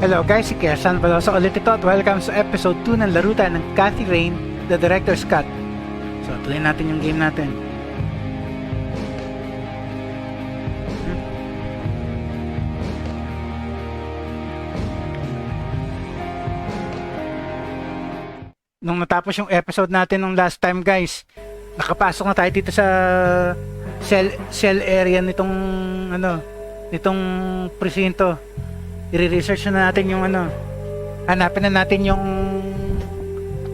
Hello guys, si Kesan Balosa ulit ito at welcome sa episode 2 ng larutan ng Cathy Rain, The Director's Cut. So, tuloy natin yung game natin. Nung natapos yung episode natin nung last time guys, nakapasok na tayo dito sa cell area nitong presinto. I-research na natin yung hanapin na natin yung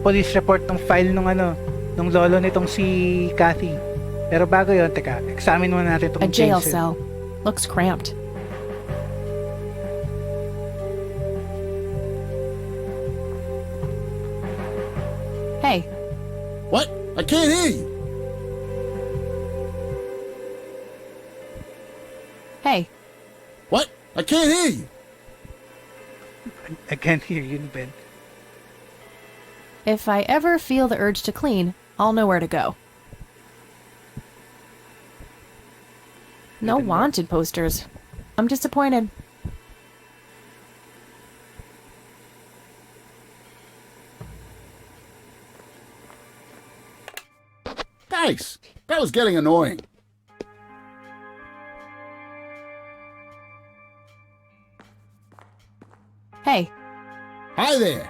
police report ng file nung lolo nitong si Cathy. Pero bago yon, teka, examine muna natin itong A jail cell. Looks cramped. Hey. What? I can't hear you. Hey. What? I can't hear you. I can't hear you, Ben. If I ever feel the urge to clean, I'll know where to go. No wanted posters. I'm disappointed. Thanks. That was getting annoying. Hey. Hi there.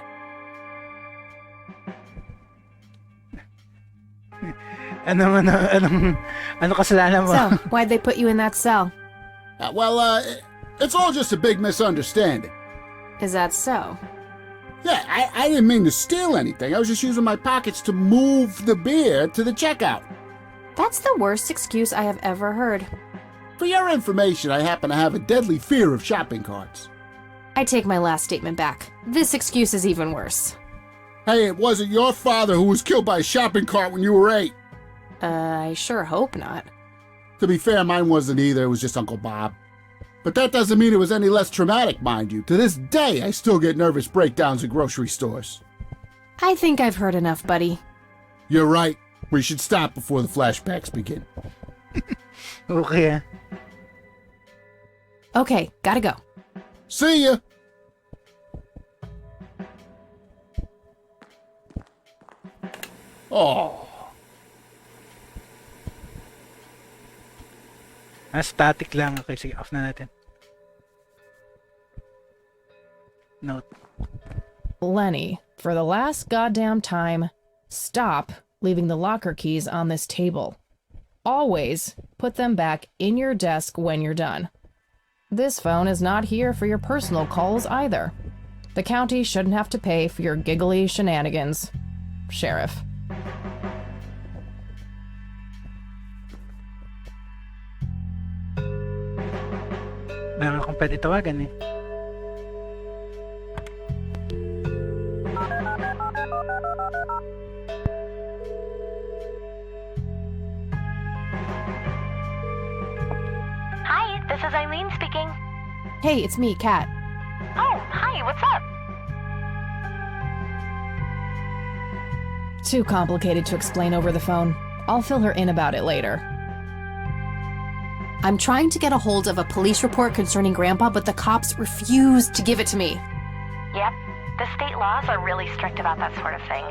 Ano kasalanan mo? So, why'd they put you in that cell? It's all just a big misunderstanding. Is that so? Yeah, I didn't mean to steal anything. I was just using my pockets to move the beer to the checkout. That's the worst excuse I have ever heard. For your information, I happen to have a deadly fear of shopping carts. I take my last statement back. This excuse is even worse. Hey, it wasn't your father who was killed by a shopping cart when you were 8. I sure hope not. To be fair, mine wasn't either. It was just Uncle Bob. But that doesn't mean it was any less traumatic, mind you. To this day, I still get nervous breakdowns at grocery stores. I think I've heard enough, buddy. You're right. We should stop before the flashbacks begin. Okay. Okay, gotta go. See ya! Oh. Static lang. Okay, sige, off na natin. Note. Lenny, for the last goddamn time, stop leaving the locker keys on this table. Always put them back in your desk when you're done. This phone is not here for your personal calls either. The county shouldn't have to pay for your giggly shenanigans. Sheriff. Meron akong pwede tawagan eh. Hi, this is Eileen speaking. Hey, it's me, Kat. Oh, hi, what's up? Too complicated to explain over the phone. I'll fill her in about it later. I'm trying to get a hold of a police report concerning Grandpa, but the cops refuse to give it to me. Yep, the state laws are really strict about that sort of thing.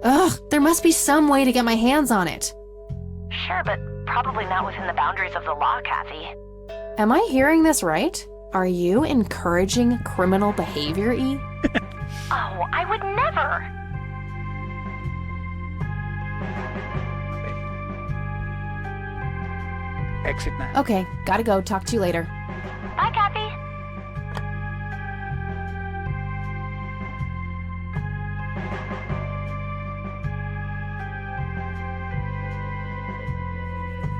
Ugh, there must be some way to get my hands on it. Sure, but probably not within the boundaries of the law, Kathy. Am I hearing this right? Are you encouraging criminal behavior, E? Oh, I would never! Exit na. Okay, gotta go. Talk to you later. Bye, Kathy!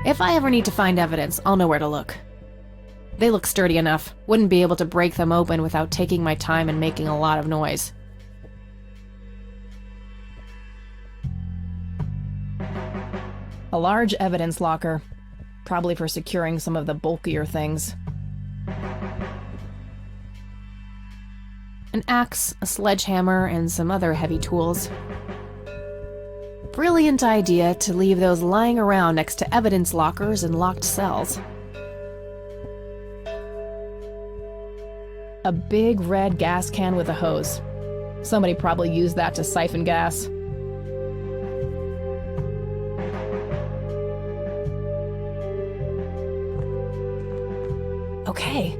If I ever need to find evidence, I'll know where to look. They look sturdy enough. Wouldn't be able to break them open without taking my time and making a lot of noise. A large evidence locker. Probably for securing some of the bulkier things. An axe, a sledgehammer, and some other heavy tools. Brilliant idea to leave those lying around next to evidence lockers and locked cells. A big red gas can with a hose. Somebody probably used that to siphon gas. Okay,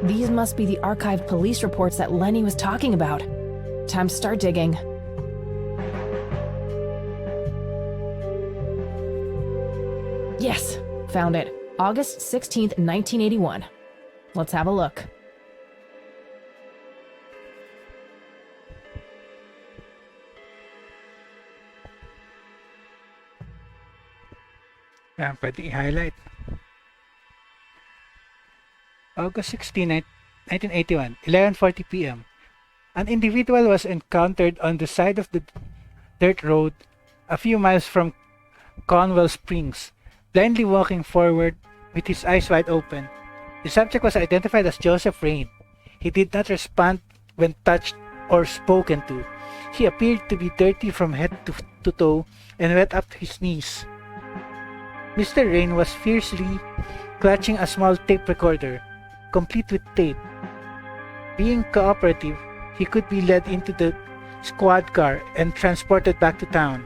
these must be the archived police reports that Lenny was talking about. Time to start digging. Yes, found it. August 16th, 1981. Let's have a look. Yan, pwede i-highlight. August 16, 1981, 11:40 p.m. An individual was encountered on the side of the dirt road a few miles from Conwell Springs, blindly walking forward with his eyes wide open. The subject was identified as Joseph Rain. He did not respond when touched or spoken to. He appeared to be dirty from head to toe and wet up to his knees. Mr. Rain was fiercely clutching a small tape recorder, complete with tape. Being cooperative, he could be led into the squad car and transported back to town.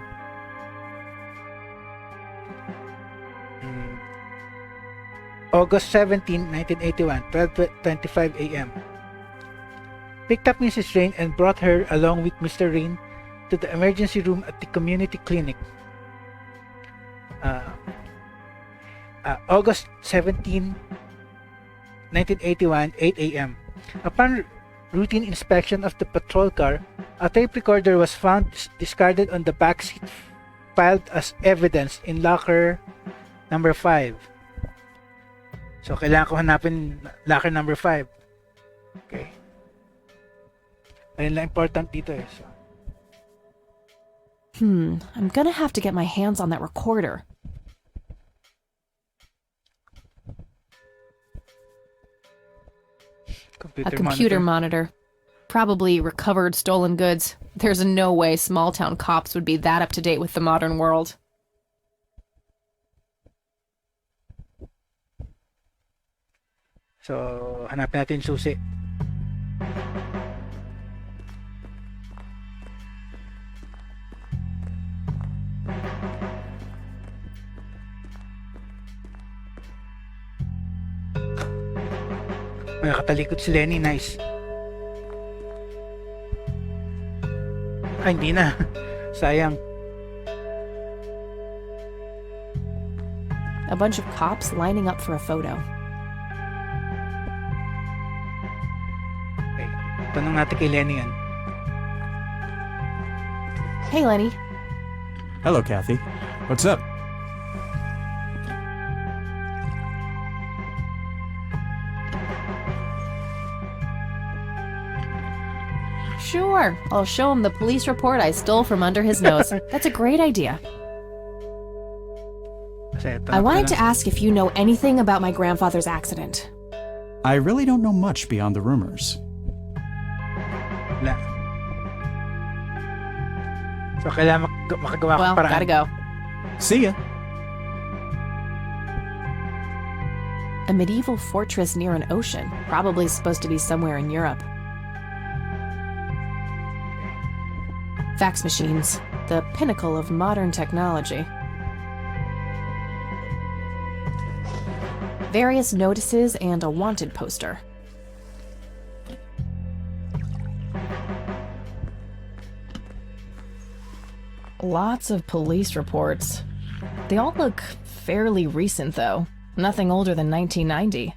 August 17, 1981, 12:25 a.m. Picked up Mrs. Rain and brought her along with Mr. Rain to the emergency room at the community clinic. August 17, 1981, 8 a.m. Upon routine inspection of the patrol car, a tape recorder was found discarded on the back seat, filed as evidence in locker number 5. So, kailangan ko hanapin locker number 5. Okay. Ayun lang important dito eh. So, I'm gonna have to get my hands on that recorder. A computer monitor. Probably recovered stolen goods. There's no way small-town cops would be that up-to-date with the modern world. So, hanapin natin susi. May nakatalikod si Lenny, nice. Ay, hindi na. Sayang. A bunch of cops lining up for a photo. Okay. Tanong natin kay Lenny yan. Hey, Lenny. Hello, Kathy. What's up? Sure, I'll show him the police report I stole from under his nose. That's a great idea. Kasi I wanted to tanong ask if you know anything about my grandfather's accident. I really don't know much beyond the rumors. Wala. So, kailangan makagawa ko Well, paraan. gotta go. See ya. A medieval fortress near an ocean, probably supposed to be somewhere in Europe. Fax machines, the pinnacle of modern technology. Various notices and a wanted poster. Lots of police reports. They all look fairly recent, though. Nothing older than 1990.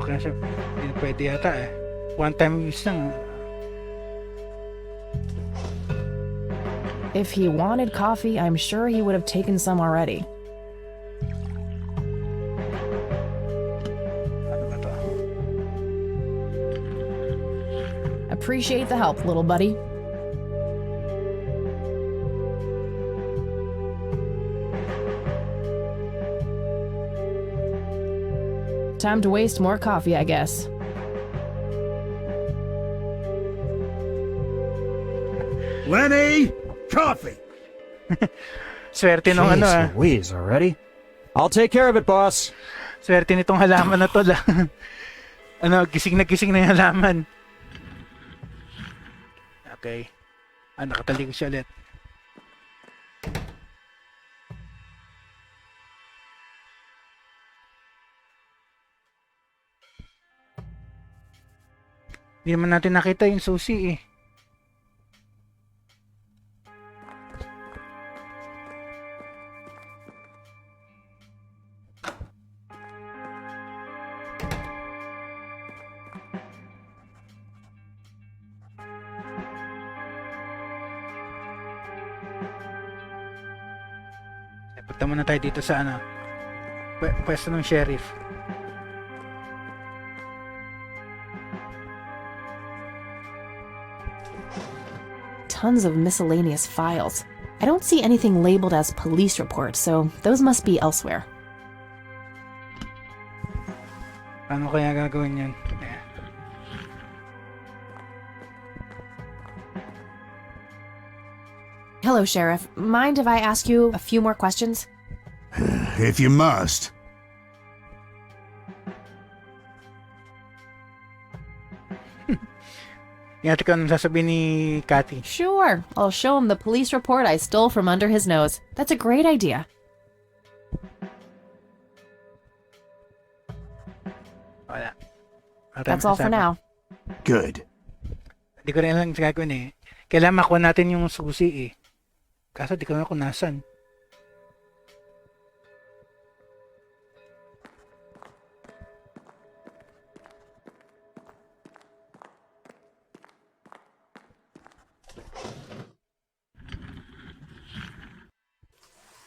Okay na siya. Hindi pwede yata eh. One time use lang. If he wanted coffee, I'm sure he would have taken some already. Ano ba to? Appreciate the help, little buddy. Time to waste more coffee, I guess. Lenny! Coffee! Swerte nung ano ah. Louise already. I'll take care of it, boss. Swerte nitong halaman na to lah. Ano, gising na yung halaman. Okay. Nakatalikod siya ulit. Hindi naman natin nakita yung susi eh. Punta muna tayo dito sa ano, pwesto ng sheriff. Tons of miscellaneous files. I don't see anything labeled as police reports, so those must be elsewhere. Paano kaya gagawin yan? Hello, Sheriff. Mind if I ask you a few more questions? If you must. Ingati ko anong sasabihin ni Cathy. Sure. I'll show him the police report I stole from under his nose. That's a great idea. Wala. That's all for now. Good. Hindi ko rin alam yung gagawin eh. Kailangan makuha natin yung susi eh. Kaso di ko na kung nasan.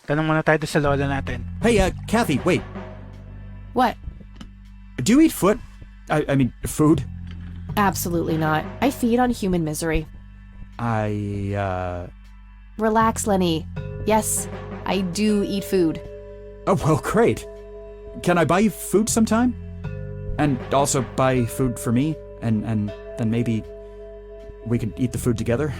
Tanong muna tayo sa lola natin. Hey, Kathy, wait. What? Do you eat foot? I mean, food? Absolutely not. I feed on human misery. Relax, Lenny. Yes, I do eat food. Oh, well, great. Can I buy you food sometime? And also buy food for me? And then maybe we could eat the food together?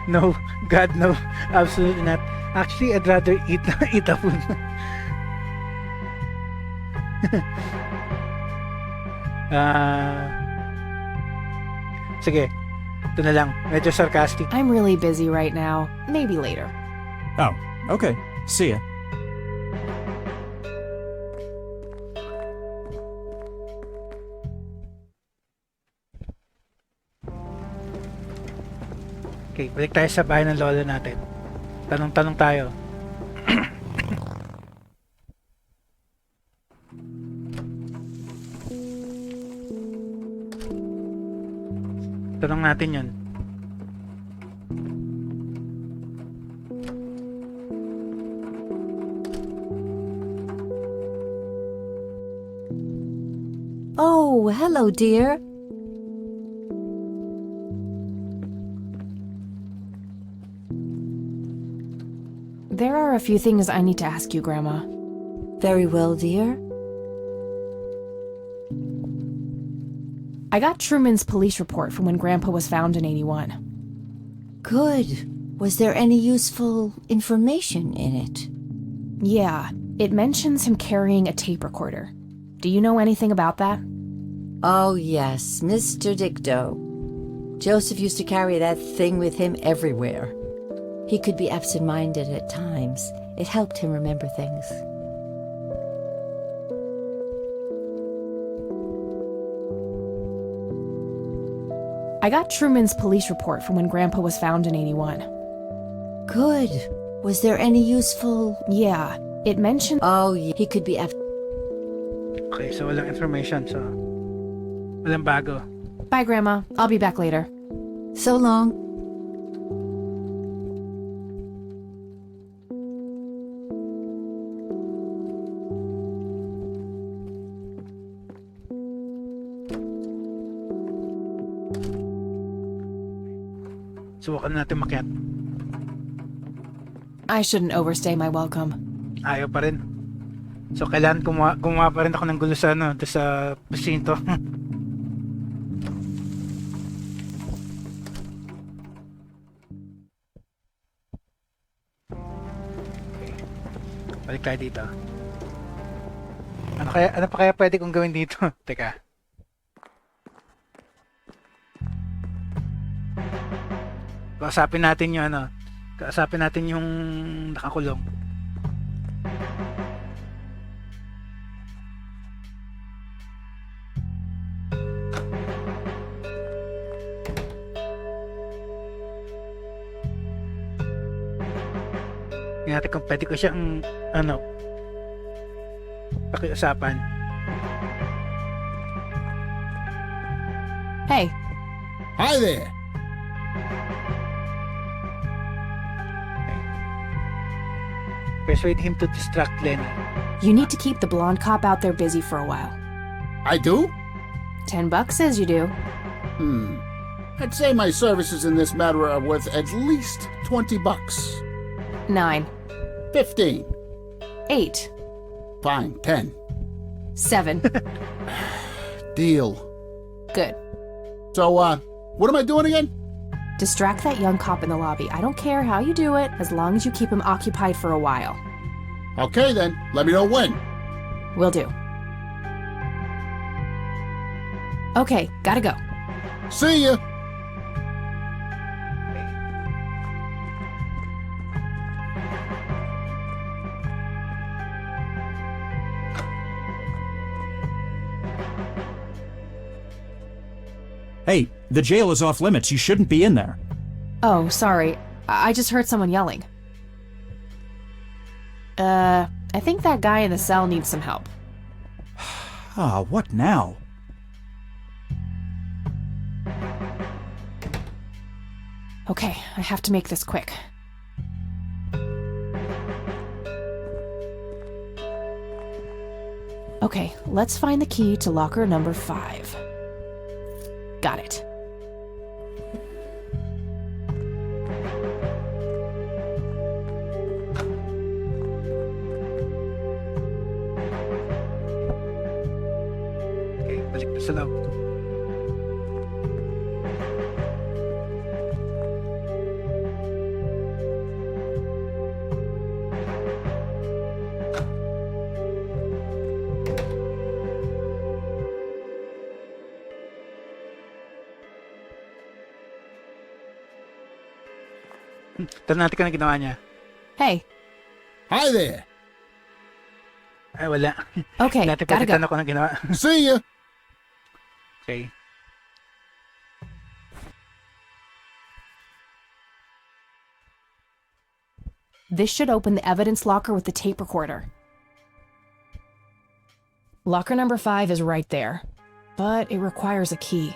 No, God, no. Absolutely not. Actually, I'd rather eat the food. Sige. Ito na lang. Medyo sarcastic. I'm really busy right now. Maybe later. Oh, okay. See ya. Okay, balik tayo sa bahay ng lola natin. Tanong-tanong tayo. Tanong natin yun. Oh, hello, dear. There are a few things I need to ask you, Grandma. Very well, dear. I got Truman's police report from when Grandpa was found in 81. Good. Was there any useful information in it? Yeah, it mentions him carrying a tape recorder. Do you know anything about that? Oh, yes, Mr. Dicto. Joseph used to carry that thing with him everywhere. He could be absent-minded at times. It helped him remember things. I got Truman's police report from when Grandpa was found in 81. Good. Was there any useful... Yeah, it mentioned... Oh, he could be Okay, so walang information. So, walang bago. Bye, Grandma. I'll be back later. So long. Subukan natin makiat. I shouldn't overstay my welcome. Ayaw pa rin. So, kailangan gumawa pa rin ako ng gulo sa, sa presinto. Balik tayo dito. Ano pa kaya pwede kong gawin dito? Teka. Kausapin natin yung ano. Kausapin natin yung nakakulong. Tingnan natin kung pwede ko siyang ano pakiusapan. Hey, Hi there. Persuade him to distract Lenny. You need to keep the blonde cop out there busy for a while. I do? $10 says you do. I'd say my services in this matter are worth at least $20. 9, 15. 8, Fine, 10. 7. Deal. Good. So, what am I doing again? Distract that young cop in the lobby. I don't care how you do it, as long as you keep him occupied for a while. Okay then, let me know when. Will do. Okay, gotta go. See ya. Hey, the jail is off limits. You shouldn't be in there. Oh, sorry. I just heard someone yelling. I think that guy in the cell needs some help. Ah, what now? Okay, I have to make this quick. Okay, let's find the key to locker number 5. Got it. Okay, balik na sa loob. Tanong natin kung ano ginawa niya. Hey, Hi there. Ay, wala. okay, Natin gotta pwede go. tanong kung ano ginawa. See ya. Okay. This should open the evidence locker with the tape recorder. Locker number 5 is right there, but it requires a key.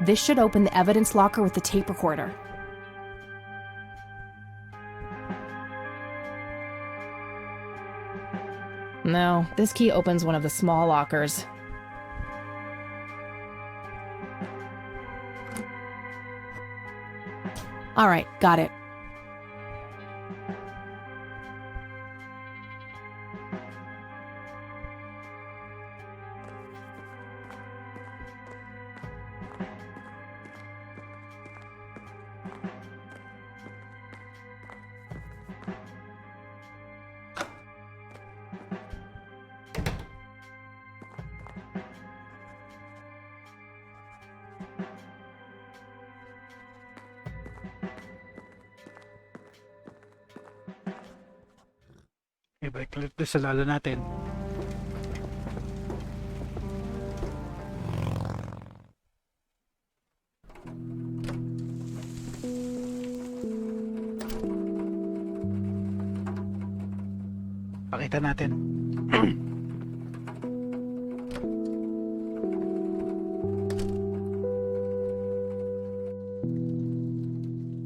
This should open the evidence locker with the tape recorder. No, this key opens one of the small lockers. All right, got it. Okay, balik ulit doon sa lalo natin. Pakita natin.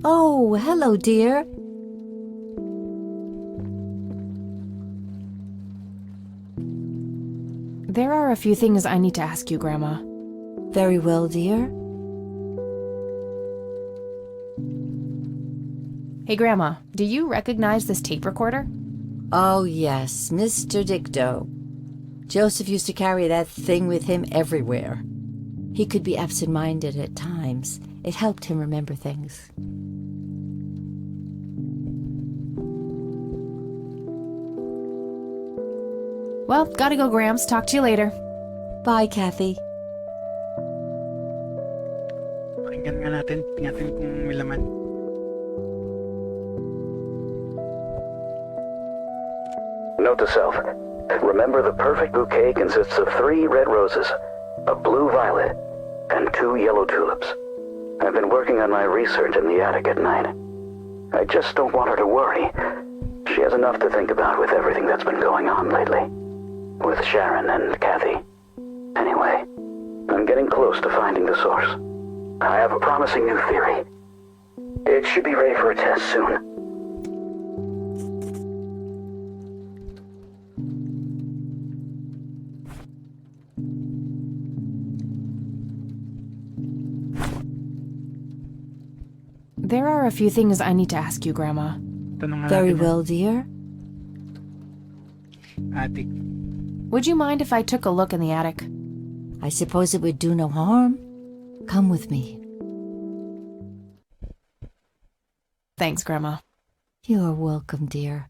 Oh, hello, dear. There are a few things I need to ask you, Grandma. Very well, dear. Hey, Grandma, do you recognize this tape recorder? Oh, yes, Mr. Dicto. Joseph used to carry that thing with him everywhere. He could be absent-minded at times. It helped him remember things. Well, gotta go, Gramps. Talk to you later. Bye, Kathy. Pakinggan nga natin. Tingnan natin kung may laman. Note to self. Remember, the perfect bouquet consists of 3 red roses, a blue violet, and 2 yellow tulips. I've been working on my research in the attic at night. I just don't want her to worry. She has enough to think about with everything that's been going on lately. With Sharon and Kathy. Anyway, I'm getting close to finding the source. I have a promising new theory. It should be ready for a test soon. There are a few things I need to ask you, Grandma. Tanong nga Very natin, well, dear. Attic. Would you mind if I took a look in the attic? I suppose it would do no harm. Come with me. Thanks, Grandma. You're welcome, dear.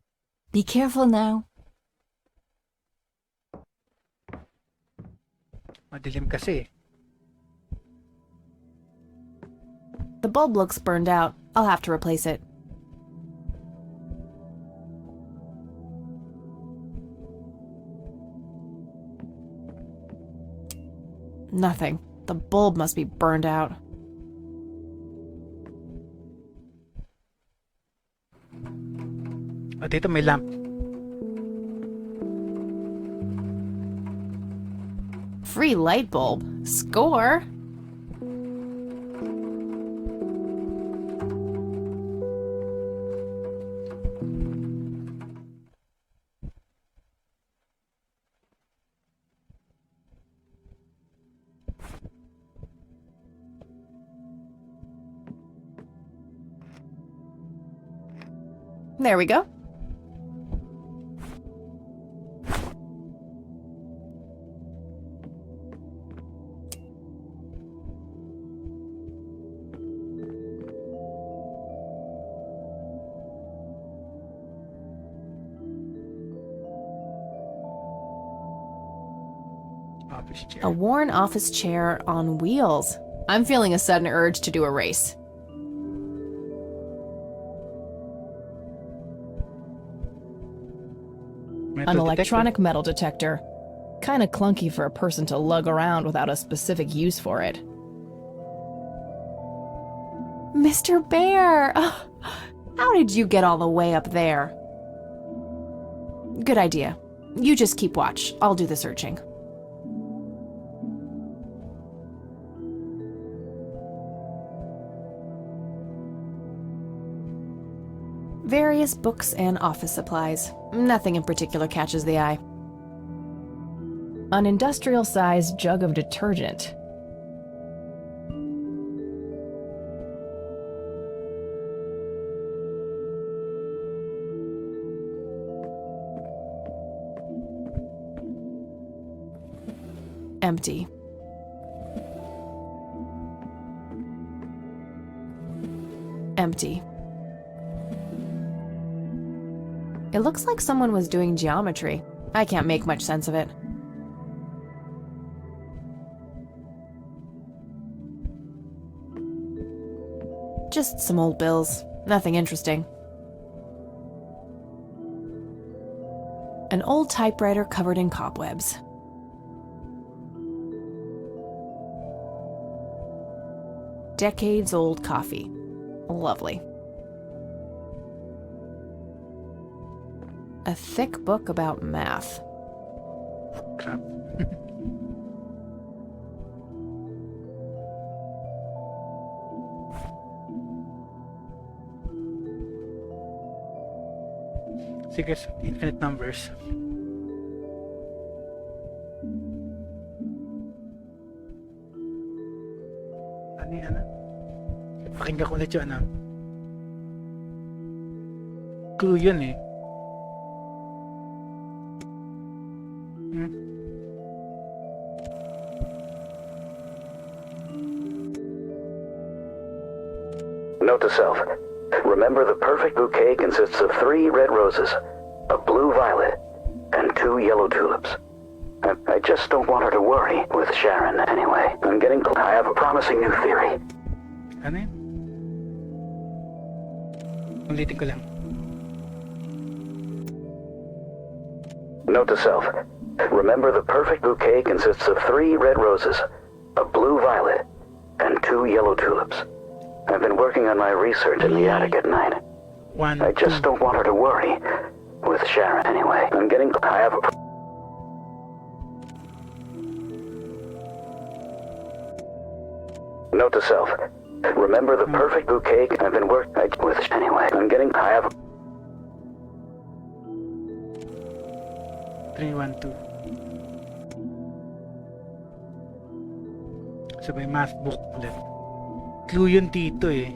Be careful now. Madilim kasi. The bulb looks burned out. I'll have to replace it. Nothing. The bulb must be burned out. O, dito may lamp. Free light bulb. Score! There we go. Office chair. A worn office chair on wheels. I'm feeling a sudden urge to do a race. Metal An detector. electronic metal detector. Kinda clunky for a person to lug around without a specific use for it. Mr. Bear! How did you get all the way up there? Good idea. You just keep watch. I'll do the searching. Various books and office supplies. Nothing in particular catches the eye. An industrial-sized jug of detergent. Empty. Empty. It looks like someone was doing geometry. I can't make much sense of it. Just some old bills. Nothing interesting. An old typewriter covered in cobwebs. Decades-old coffee. Lovely. A thick book about math. Crap. Secrets of infinite numbers. Ano yan? Pakinggan ko ulit yung ano. Clue yun eh. self. Remember, the perfect bouquet consists of 3 red roses, a blue violet, and 2 yellow tulips. I just don't want her to worry with Sharon anyway. I have a promising new theory. Ano yun? Ulitin ko lang. Note to self. Remember, the perfect bouquet consists of 3 red roses, a blue violet, and 2 yellow tulips. I've been working on my research in the attic at night. I just don't want her to worry with Sharon anyway. I have a Note to self. Remember, the perfect bouquet. I've been working with anyway. I have 312. Sabay math book ulit. Clue yun dito eh.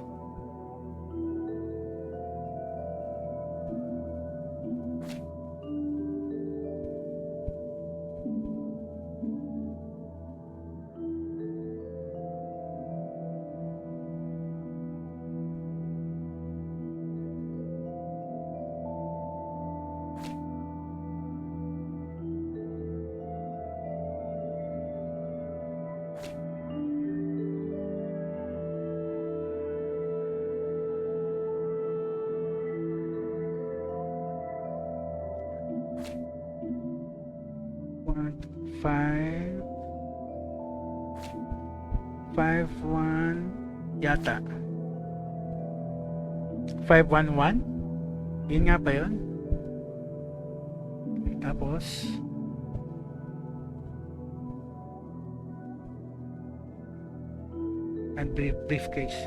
Five, 5-1 yata. 5-1-1? Yun nga ba yun? Tapos and briefcase.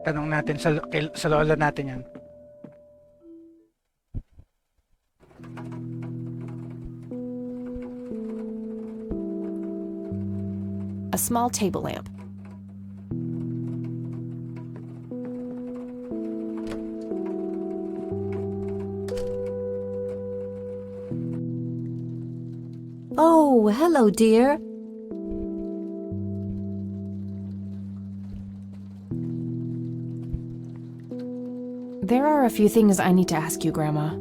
Tanong natin sa lola natin yan. A small table lamp. Oh, hello, dear. There are a few things I need to ask you, Grandma.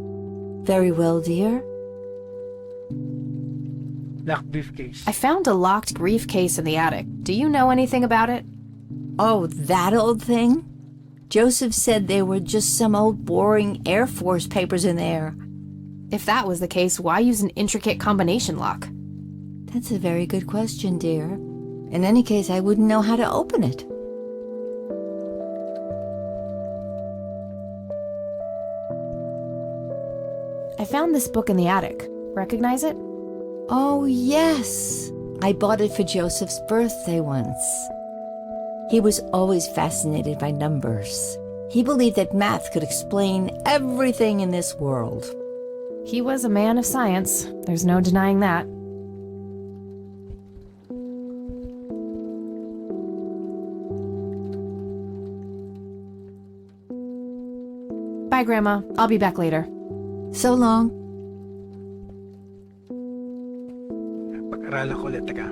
Very well, dear. Locked briefcase. I found a locked briefcase in the attic. Do you know anything about it? Oh, that old thing? Joseph said there were just some old boring Air Force papers in there. If that was the case, why use an intricate combination lock? That's a very good question, dear. In any case, I wouldn't know how to open it. I found this book in the attic. Recognize it? Oh, yes. I bought it for Joseph's birthday once. He was always fascinated by numbers. He believed that math could explain everything in this world. He was a man of science. There's no denying that. Bye, Grandma. I'll be back later. So long. Pag-aralan ko ulit, taga.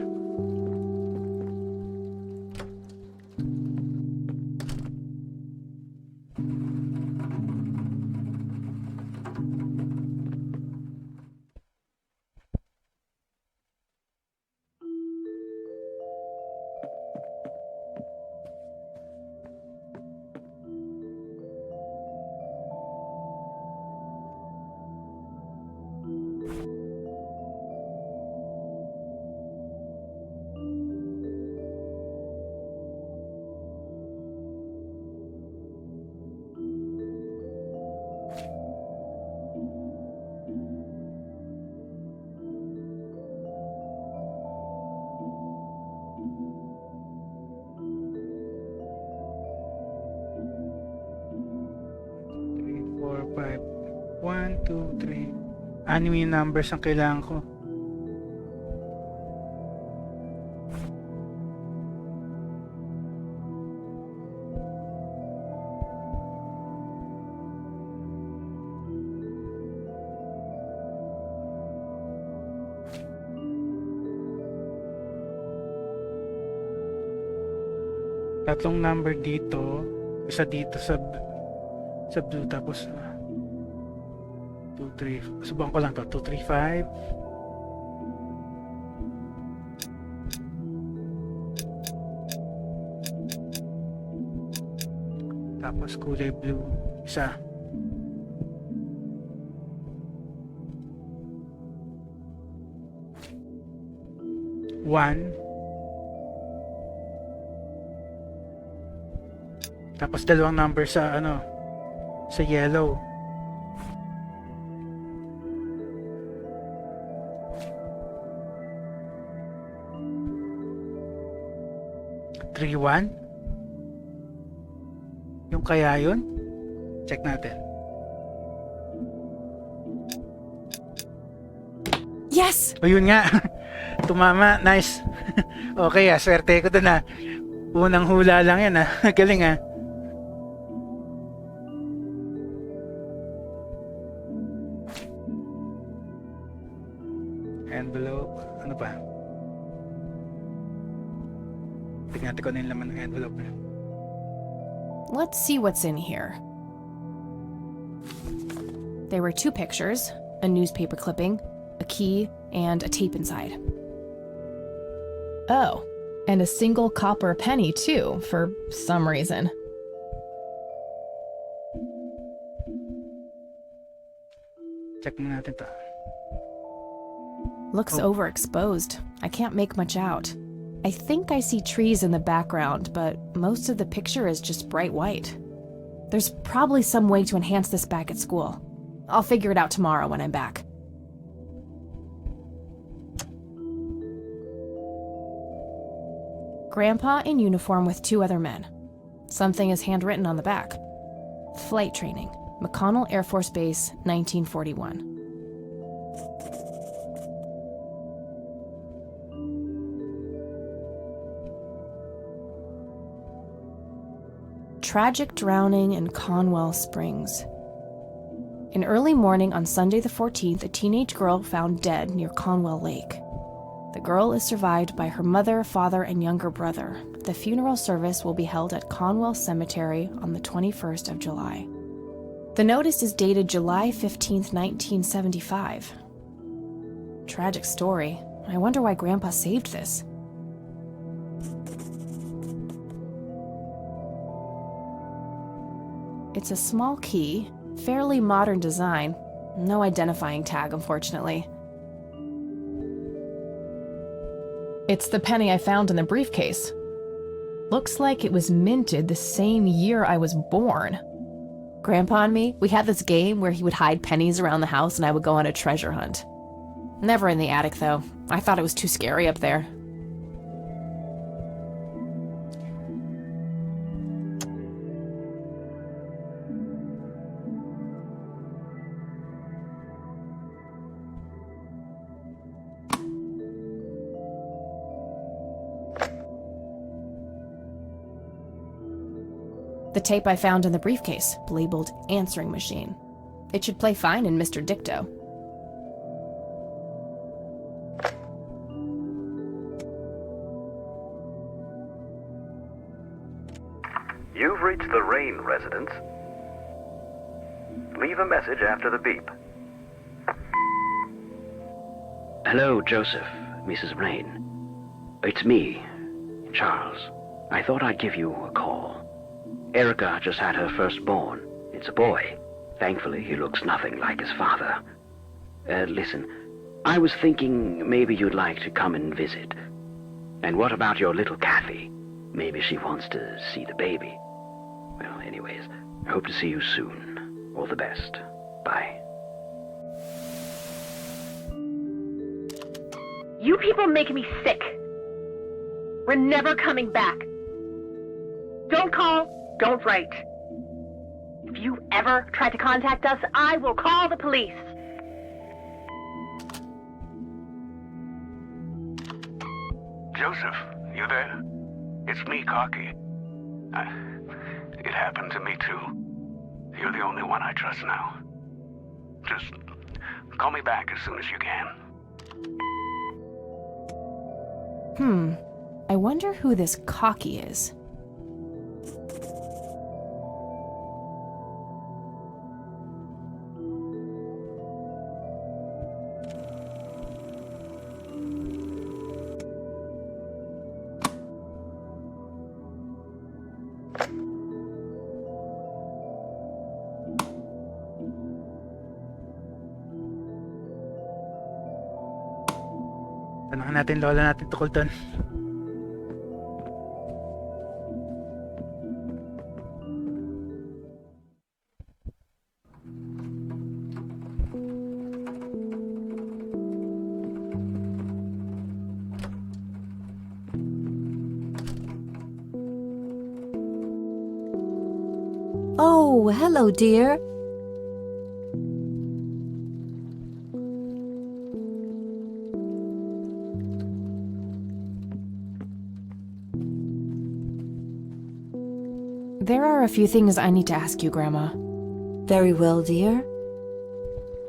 One, two, three. Anim yung numbers ang kailangan ko. Tatlong number dito. Isa dito sa blue. Tapos 2, 3. Subukan ko lang to. 2, 3, 5. Tapos kulay blue. Isa. One. Tapos dalawang number sa sa yellow. Three, one. Yung kaya yun? Check natin. Yes! O yun nga. Tumama. Nice. Okay swerte ko dun Unang hula lang yan Galing Envelope. Ano pa? Tignan natin kung ano yung laman ng envelope. Let's see what's in here. There were 2 pictures, a newspaper clipping, a key, and a tape inside. Oh, and a single copper penny, too, for some reason. Check mo natin to. Looks overexposed. I can't make much out. I think I see trees in the background, but most of the picture is just bright white. There's probably some way to enhance this back at school. I'll figure it out tomorrow when I'm back. Grandpa in uniform with 2 other men. Something is handwritten on the back. Flight training, Mcconnell Air Force Base, 1941. Tragic drowning in Conwell Springs. In early morning on Sunday the 14th, a teenage girl found dead near Conwell Lake. The girl is survived by her mother, father, and younger brother. The funeral service will be held at Conwell Cemetery on the 21st of July. The notice is dated July 15th, 1975. Tragic story. I wonder why Grandpa saved this. It's a small key, fairly modern design. No identifying tag, unfortunately. It's the penny I found in the briefcase. Looks like it was minted the same year I was born. Grandpa and me, we had this game where he would hide pennies around the house and I would go on a treasure hunt. Never in the attic, though. I thought it was too scary up there. The tape I found in the briefcase, labeled answering machine. It should play fine in Mr. Dicto. You've reached the Rain residence. Leave a message after the beep. Hello, Joseph, Mrs. Rain. It's me, Charles. I thought I'd give you a call. Erica just had her firstborn. It's a boy. Thankfully, he looks nothing like his father. Listen, I was thinking maybe you'd like to come and visit. And what about your little Kathy? Maybe she wants to see the baby. Well, anyways, I hope to see you soon. All the best. Bye. You people make me sick. We're never coming back. Don't call, don't write. If you ever try to contact us, I will call the police. Joseph, you there? It's me, Cocky. It happened to me, too. You're the only one I trust now. Just call me back as soon as you can. I wonder who this Cocky is. Tanungin natin lola natin tukol dun. Oh, hello, dear. There are a few things I need to ask you, Grandma. Very well, dear.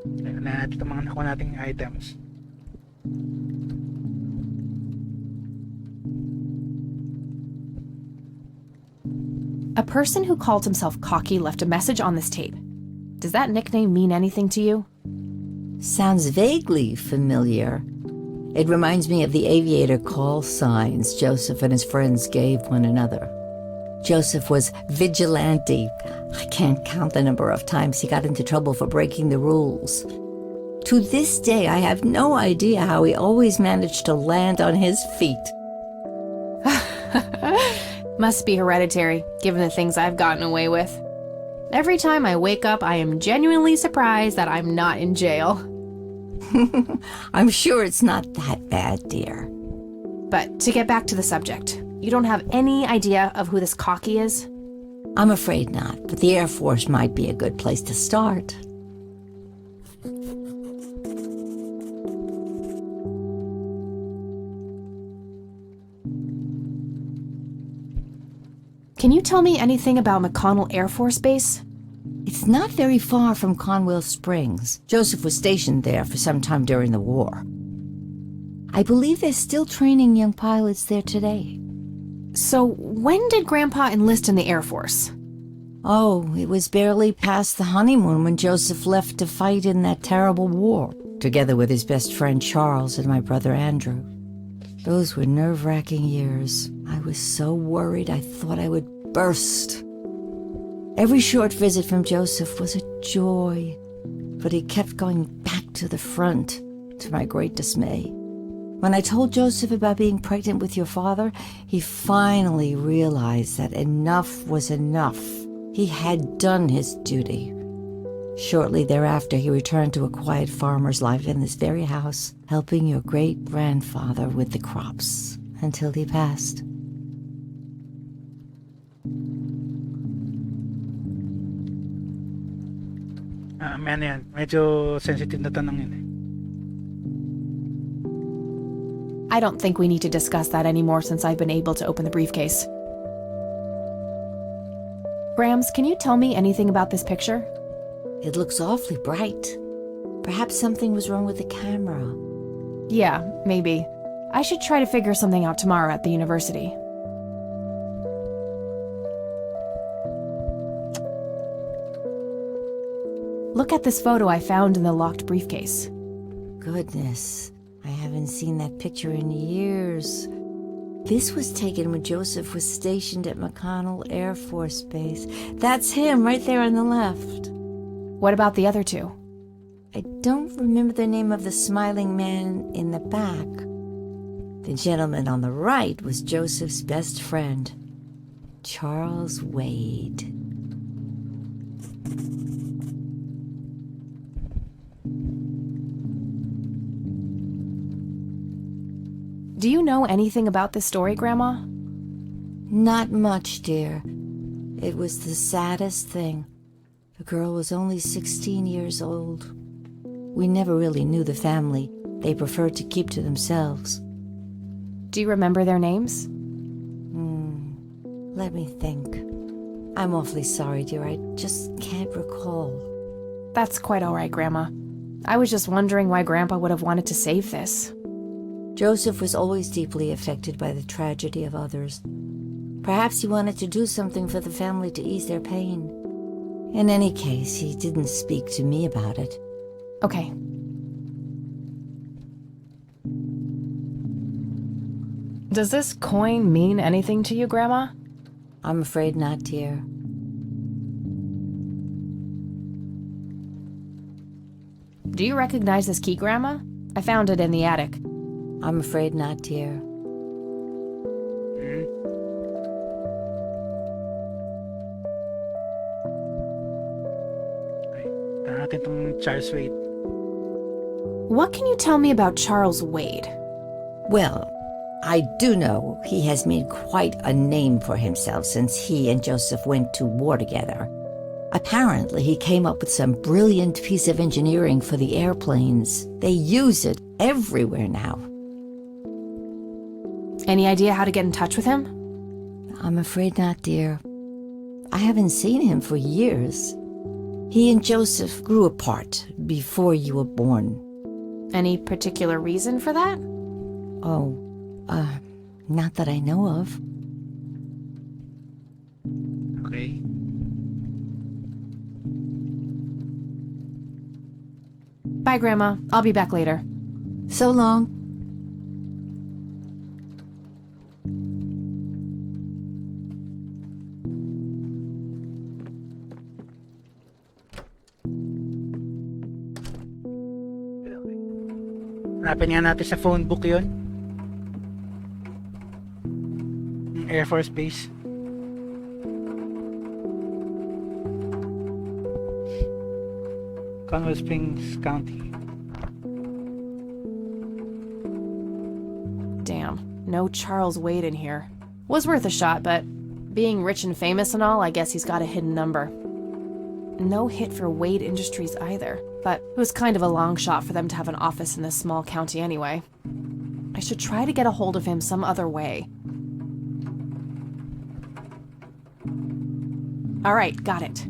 Tignan natin itong mga nakuha nating items. A person who called himself Cocky left a message on this tape. Does that nickname mean anything to you? Sounds vaguely familiar. It reminds me of the aviator call signs Joseph and his friends gave one another. Joseph was vigilante. I can't count the number of times he got into trouble for breaking the rules. To this day, I have no idea how he always managed to land on his feet. Must be hereditary, given the things I've gotten away with. Every time I wake up, I am genuinely surprised that I'm not in jail. I'm sure it's not that bad, dear. But to get back to the subject, you don't have any idea of who this Cocky is? I'm afraid not, but the Air Force might be a good place to start. Can you tell me anything about Mcconnell Air Force Base? It's not very far from Conwell Springs. Joseph was stationed there for some time during the war. I believe they're still training young pilots there today. So when did Grandpa enlist in the Air Force? Oh, it was barely past the honeymoon when Joseph left to fight in that terrible war, together with his best friend Charles and my brother Andrew. Those were nerve-wracking years. I was so worried I thought I would burst. Every short visit from Joseph was a joy, but he kept going back to the front, to my great dismay. When I told Joseph about being pregnant with your father, he finally realized that enough was enough. He had done his duty. Shortly thereafter, he returned to a quiet farmer's life in this very house, helping your great-grandfather with the crops, until he passed. Ano yan, medyo sensitive na tanong yun eh. I don't think we need to discuss that anymore since I've been able to open the briefcase. Grams, can you tell me anything about this picture? It looks awfully bright. Perhaps something was wrong with the camera. Yeah, maybe. I should try to figure something out tomorrow at the university. Look at this photo I found in the locked briefcase. Goodness, I haven't seen that picture in years. This was taken when Joseph was stationed at Mcconnell Air Force Base. That's him right there on the left. What about the other two? I don't remember the name of the smiling man in the back. The gentleman on the right was Joseph's best friend, Charles Wade. Do you know anything about this story, Grandma? Not much, dear. It was the saddest thing. The girl was only 16 years old. We never really knew the family. They preferred to keep to themselves. Do you remember their names? Let me think. I'm awfully sorry, dear. I just can't recall. That's quite all right, Grandma. I was just wondering why Grandpa would have wanted to save this. Joseph was always deeply affected by the tragedy of others. Perhaps he wanted to do something for the family to ease their pain. In any case, he didn't speak to me about it. Okay. Does this coin mean anything to you, Grandma? I'm afraid not, dear. Do you recognize this key, Grandma? I found it in the attic. I'm afraid not, dear. Tanong natin tong Charles Wade. What can you tell me about Charles Wade? Well, I do know he has made quite a name for himself since he and Joseph went to war together. Apparently, he came up with some brilliant piece of engineering for the airplanes. They use it everywhere now. Any idea how to get in touch with him? I'm afraid not, dear. I haven't seen him for years. He and Joseph grew apart before you were born. Any particular reason for that? Oh, not that I know of. Okay. Bye, Grandma. I'll be back later. So long. Hanapin nga natin sa phone book yun. Yung Air Force Base. Conwell Springs County. Damn, no Charles Wade in here. Was worth a shot, but being rich and famous and all, I guess he's got a hidden number. No hit for Wade Industries either, but it was kind of a long shot for them to have an office in this small county anyway. I should try to get a hold of him some other way. All right, got it.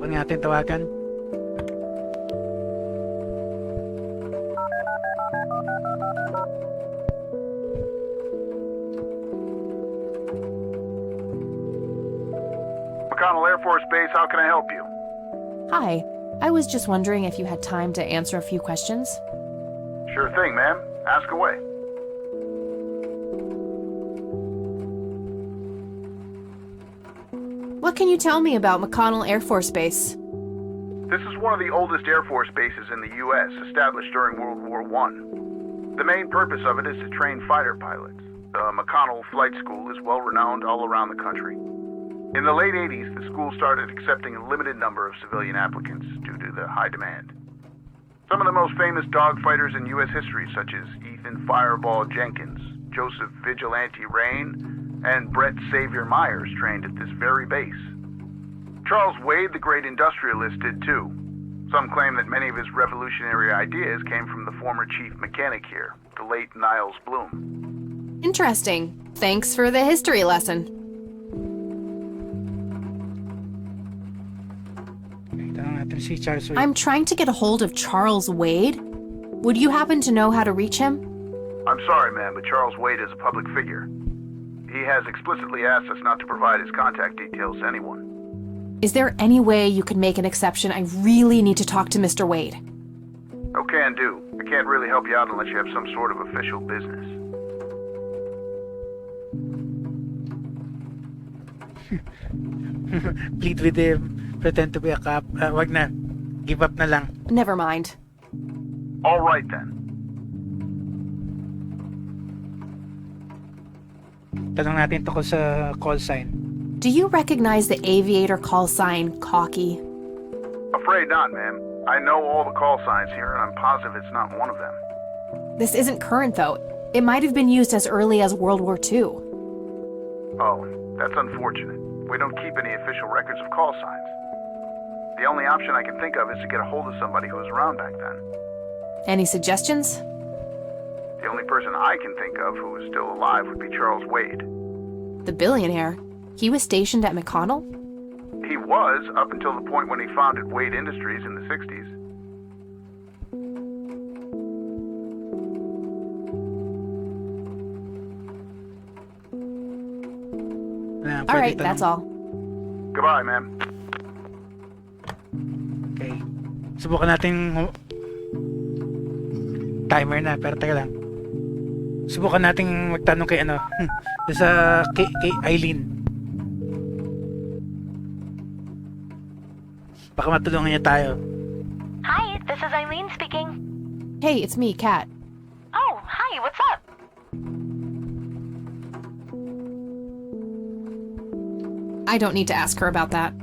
Subukan natin tawagan. Mcconnell Air Force Base, how can I help you? Hi, I was just wondering if you had time to answer a few questions. Sure thing, ma'am. Ask away. What can you tell me about Mcconnell Air Force Base? This is one of the oldest Air Force bases in the U.S., established during World War I. The main purpose of it is to train fighter pilots. The Mcconnell Flight School is well renowned all around the country. In the late 80s, the school started accepting a limited number of civilian applicants due to the high demand. Some of the most famous dogfighters in U.S. history, such as Ethan Fireball Jenkins, Joseph Vigilante Rain, and Brett Savior Myers, trained at this very base. Charles Wade, the great industrialist, did too. Some claim that many of his revolutionary ideas came from the former chief mechanic here, the late Niles Bloom. Interesting. Thanks for the history lesson. Okay, tanong natin si Charles Wade. I'm trying to get a hold of Charles Wade. Would you happen to know how to reach him? I'm sorry, ma'am, but Charles Wade is a public figure. He has explicitly asked us not to provide his contact details to anyone. Is there any way you could make an exception? I really need to talk to Mr. Wade. Oh, can do. I can't really help you out unless you have some sort of official business. Plead with him. Pretend to be a cop. Wag na. Give up na lang. Never mind. All right, then. Tanong natin tungkol sa call sign. Do you recognize the aviator call sign, Cocky? Afraid not, ma'am. I know all the call signs here, and I'm positive it's not one of them. This isn't current, though. It might have been used as early as World War II. Oh, that's unfortunate. We don't keep any official records of call signs. The only option I can think of is to get a hold of somebody who was around back then. Any suggestions? The only person I can think of who is still alive would be Charles Wade. The billionaire. He was stationed at Mcconnell? He was, up until the point when he founded Wade Industries in the 60s. All right, that's all. Goodbye, ma'am. Okay. Subukan natin timer na, pero teka lang. Subukan nating magtanong kay ano, doon sa kay Eileen. Baka matulungan niya tayo. Hi, this is Eileen speaking. Hey, it's me, Kat. Oh, hi, what's up? I don't need to ask her about that.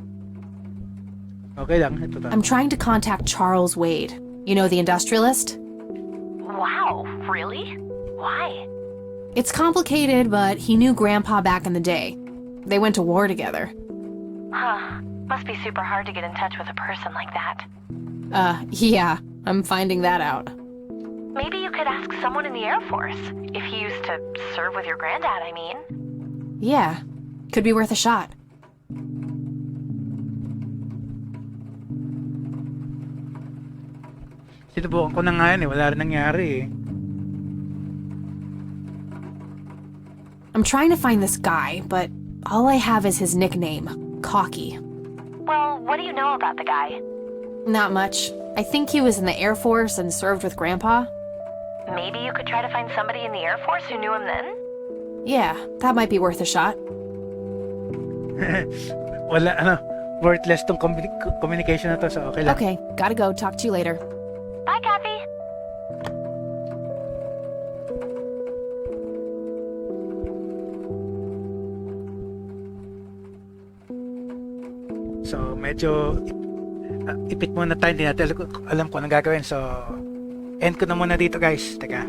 Okay lang, ito ta. I'm trying to contact Charles Wade. You know, the industrialist? Wow, really? Why? It's complicated, but he knew Grandpa back in the day. They went to war together. Huh. Must be super hard to get in touch with a person like that. Yeah, I'm finding that out. Maybe you could ask someone in the Air Force. If he used to serve with your granddad, I mean. Yeah, could be worth a shot. Sinubukan ko na nga yan eh, wala rin nangyari eh. I'm trying to find this guy, but all I have is his nickname, Cocky. Well, what do you know about the guy? Not much. I think he was in the Air Force and served with Grandpa. Maybe you could try to find somebody in the Air Force who knew him then? Yeah, that might be worth a shot. Wala, ano, worthless tong communication na to, so okay lang. Okay, gotta go. Talk to you later. Bye, Kathy. So, medyo ipit muna tayo, hindi natin alam kung anong gagawin. So, end ko na muna dito guys. Teka.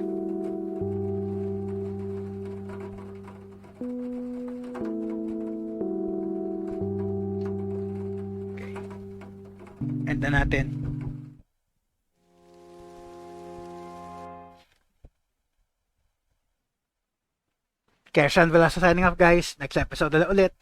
Okay. End na natin. Kaya Sean Velasco signing off guys. Next episode na ulit.